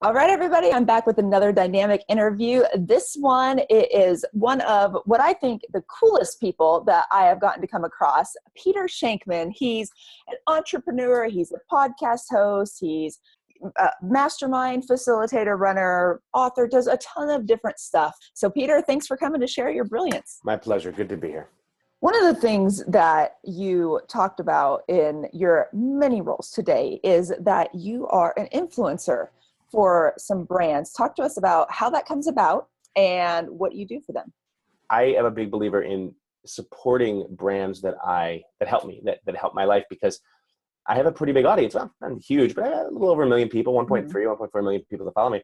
All right, everybody, I'm back with another dynamic interview. This one is one of what I think the coolest people that I have gotten to come across, Peter Shankman. He's an entrepreneur, he's a podcast host, he's a mastermind facilitator, runner, author, does a ton of different stuff. So Peter, thanks for coming to share your brilliance. My pleasure. Good to be here. One of the things that you talked about in your many roles today is that you are an influencer for some brands. Talk to us about how that comes about and what you do for them. I am a big believer in supporting brands that help me, that help my life, because I have a pretty big audience. Well, not huge, but I have a little over 1 million people, 1.4 million people that follow me.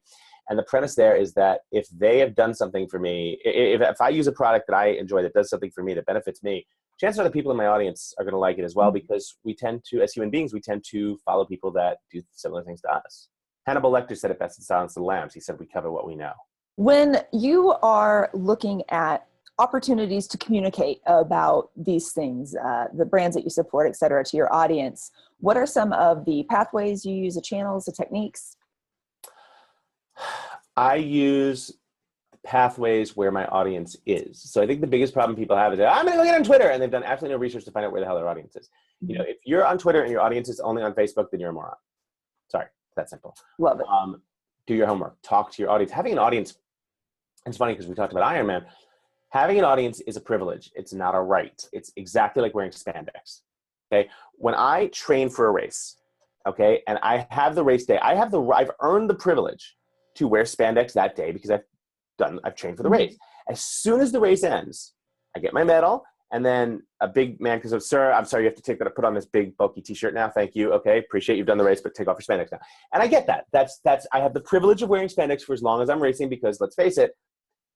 And the premise there is that if they have done something for me, if I use a product that I enjoy that does something for me, that benefits me, chances are the people in my audience are going to like it as well, because we tend to, as human beings, we tend to follow people that do similar things to us. Hannibal Lecter said it best in Silence of the Lambs. He said, we cover what we know. When you are looking at opportunities to communicate about these things, the brands that you support, et cetera, to your audience, what are some of the pathways you use, the channels, the techniques? I use pathways where my audience is. So I think the biggest problem people have is that I'm going to go get on Twitter, and they've done absolutely no research to find out where the hell their audience is. You know, if you're on Twitter and your audience is only on Facebook, then you're a moron. Sorry, that simple. Love it. Do your homework. Talk to your audience. Having an audience, it's funny because we talked about Iron Man. Having an audience is a privilege. It's not a right. It's exactly like wearing spandex. Okay. When I train for a race, okay, and I have the race day, I've earned the privilege to wear spandex that day because I've trained for the race. As soon as the race ends, I get my medal, and then a big man comes up, sir, I'm sorry, you have to put on this big bulky t-shirt now. Thank you. Okay. Appreciate you've done the race, but take off your spandex now. And I get that. I have the privilege of wearing spandex for as long as I'm racing, because let's face it,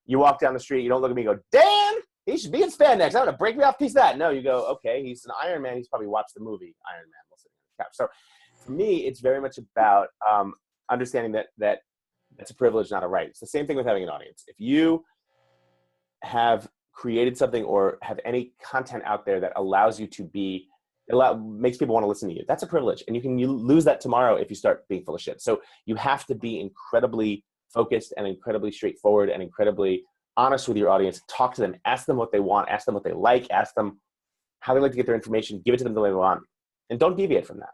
you walk down the street, you don't look at me and go, damn, he should be in spandex. I'm going to break me off a piece of that. No, you go, okay, he's an Iron Man. He's probably watched the movie Iron Man. We'll sit on the couch. So for me, it's very much about understanding that it's a privilege, not a right. It's the same thing with having an audience. If you have created something or have any content out there that allows you to makes people want to listen to you, that's a privilege. And you lose that tomorrow if you start being full of shit. So you have to be incredibly focused and incredibly straightforward and incredibly honest with your audience. Talk to them, ask them what they want, ask them what they like, ask them how they like to get their information, give it to them the way they want, and don't deviate from that.